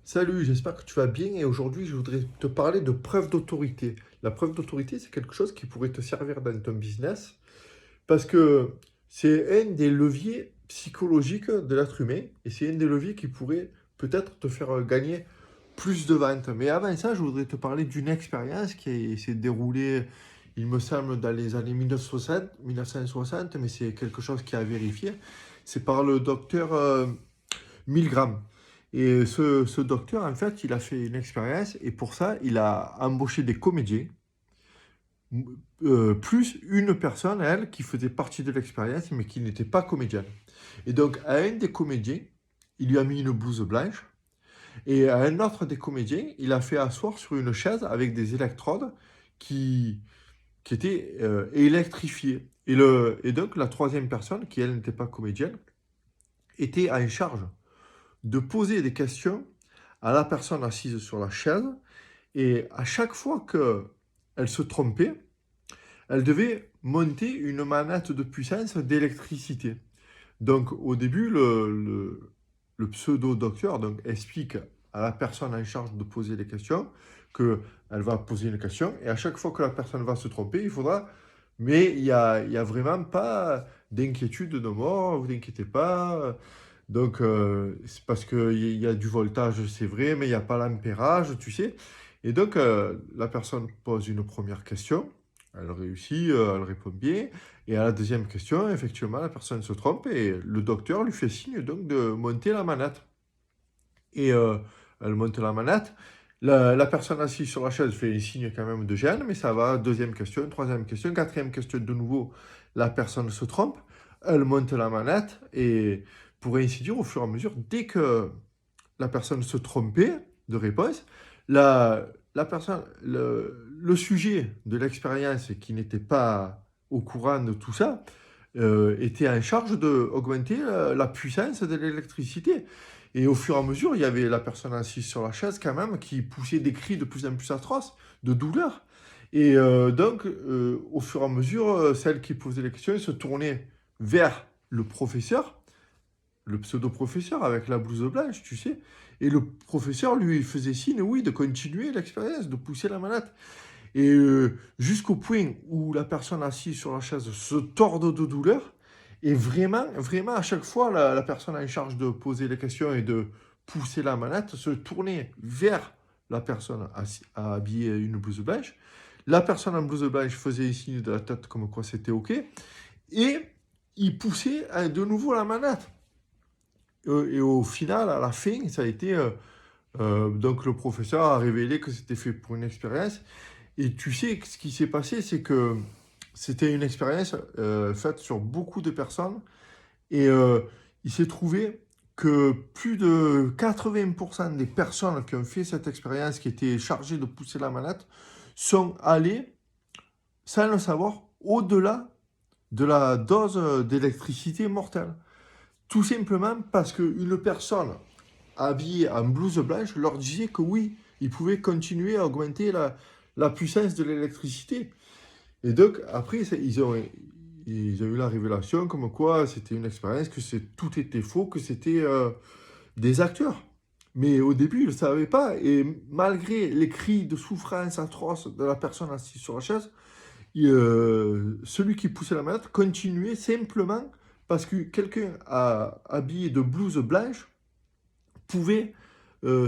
Salut, j'espère que tu vas bien et aujourd'hui je voudrais te parler de preuve d'autorité. La preuve d'autorité, c'est quelque chose qui pourrait te servir dans ton business parce que c'est un des leviers psychologiques de l'être humain et c'est un des leviers qui pourrait peut-être te faire gagner plus de ventes. Mais avant ça, je voudrais te parler d'une expérience qui s'est déroulée, il me semble, dans les années 1960, mais c'est quelque chose qui a vérifié. C'est par le docteur Milgram. Et ce docteur, en fait, il a fait une expérience et pour ça, il a embauché des comédiens, plus une personne, elle, qui faisait partie de l'expérience, mais qui n'était pas comédienne. Et donc, à un des comédiens, il lui a mis une blouse blanche, et à un autre des comédiens, il a fait asseoir sur une chaise avec des électrodes qui, qui étaient électrifiées. Et donc, la troisième personne, qui elle n'était pas comédienne, était en charge de poser des questions à la personne assise sur la chaise. Et à chaque fois qu'elle se trompait, elle devait monter une manette de puissance d'électricité. Donc au début, le pseudo-docteur donc, explique à la personne en charge de poser les questions qu'elle va poser une question et à chaque fois que la personne va se tromper, il faudra... Mais il y a vraiment pas d'inquiétude de mort, vous inquiétez pas. Donc, c'est parce qu'il y a du voltage, c'est vrai, mais il n'y a pas l'ampérage, tu sais. Et donc, la personne pose une première question, elle réussit, elle répond bien. Et à la deuxième question, effectivement, la personne se trompe et le docteur lui fait signe donc de monter la manette. Et elle monte la manette. La personne assise sur la chaise fait un signe quand même de gêne, mais ça va. Deuxième question, troisième question, quatrième question, de nouveau, la personne se trompe. Elle monte la manette et pour ainsi dire, au fur et à mesure, dès que la personne se trompait de réponse, la personne, le sujet de l'expérience qui n'était pas au courant de tout ça, était en charge d'augmenter la puissance de l'électricité. Et au fur et à mesure, il y avait la personne assise sur la chaise quand même qui poussait des cris de plus en plus atroces, de douleur. Et donc, au fur et à mesure, celle qui posait les questions se tournait vers le professeur, le pseudo-professeur avec la blouse blanche, tu sais. Et le professeur lui faisait signe, oui, de continuer l'expérience, de pousser la manette. Et jusqu'au point où la personne assise sur la chaise se tord de douleur. Et vraiment, vraiment, à chaque fois, la personne en charge de poser les questions et de pousser la manette se tournait vers la personne habillée une blouse blanche. La personne en blouse blanche faisait signe de la tête comme quoi c'était OK. Et il poussait de nouveau la manette. Et au final, à la fin, ça a été... donc le professeur a révélé que c'était fait pour une expérience. Et tu sais, ce qui s'est passé, c'est que c'était une expérience faite sur beaucoup de personnes. Et il s'est trouvé que plus de 80% des personnes qui ont fait cette expérience, qui étaient chargées de pousser la manette, sont allées, sans le savoir, au-delà de la dose d'électricité mortelle. Tout simplement parce qu'une personne habillés en blouse blanche leur disait que oui, ils pouvaient continuer à augmenter la puissance de l'électricité. Et donc, après, ils ont eu la révélation comme quoi c'était une expérience, que tout était faux, que c'était des acteurs. Mais au début, ils ne le savaient pas. Et malgré les cris de souffrance atroces de la personne assise sur la chaise, celui qui poussait la manette continuait simplement parce que quelqu'un habillé de blouse blanche pouvait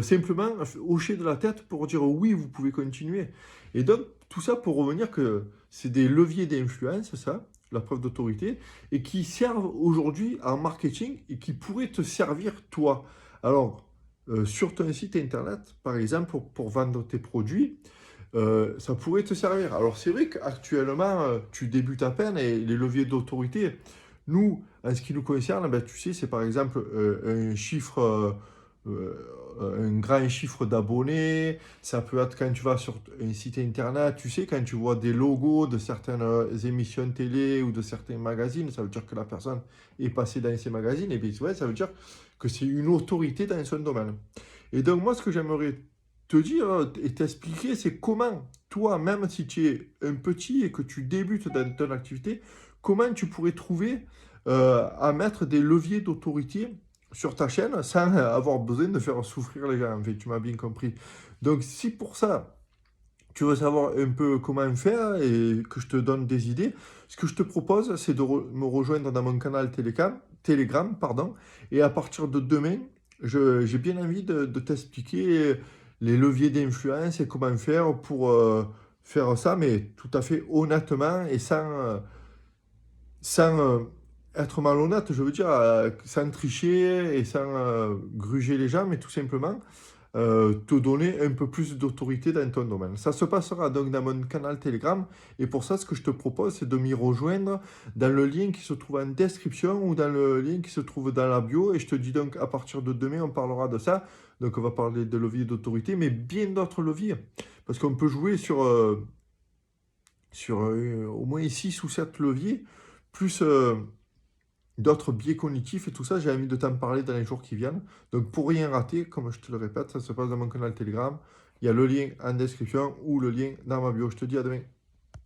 simplement hocher de la tête pour dire oui, vous pouvez continuer. Et donc, tout ça pour revenir que c'est des leviers d'influence, ça, la preuve d'autorité, et qui servent aujourd'hui en marketing et qui pourraient te servir toi. Alors, sur ton site internet, par exemple, pour vendre tes produits, ça pourrait te servir. Alors, c'est vrai qu'actuellement, tu débutes à peine et les leviers d'autorité, nous, en ce qui nous concerne, ben, tu sais, c'est par exemple un chiffre un grand chiffre d'abonnés, ça peut être quand tu vas sur un site internet, tu sais, quand tu vois des logos de certaines émissions télé ou de certains magazines, ça veut dire que la personne est passée dans ces magazines, et bien ouais, ça veut dire que c'est une autorité dans son domaine. Et donc moi, ce que j'aimerais te dire et t'expliquer, c'est comment, toi, même si tu es un petit et que tu débutes dans ton activité, comment tu pourrais trouver à mettre des leviers d'autorité sur ta chaîne sans avoir besoin de faire souffrir les gens, en fait, tu m'as bien compris. Donc si pour ça, tu veux savoir un peu comment faire et que je te donne des idées, ce que je te propose, c'est de me rejoindre dans mon canal Telegram, pardon, et à partir de demain, j'ai bien envie de t'expliquer les leviers d'influence et comment faire pour faire ça, mais tout à fait honnêtement et sans être malhonnête, je veux dire, sans tricher et sans gruger les gens, mais tout simplement te donner un peu plus d'autorité dans ton domaine. Ça se passera donc dans mon canal Telegram et pour ça, ce que je te propose, c'est de m'y rejoindre dans le lien qui se trouve en description ou dans le lien qui se trouve dans la bio et je te dis donc à partir de demain, on parlera de ça. Donc on va parler de levier d'autorité, mais bien d'autres leviers parce qu'on peut jouer sur au moins 6 ou 7 leviers, plus d'autres biais cognitifs et tout ça, j'ai envie de t'en parler dans les jours qui viennent. Donc pour rien rater, comme je te le répète, ça se passe dans mon canal Telegram. Il y a le lien en description ou le lien dans ma bio. Je te dis à demain.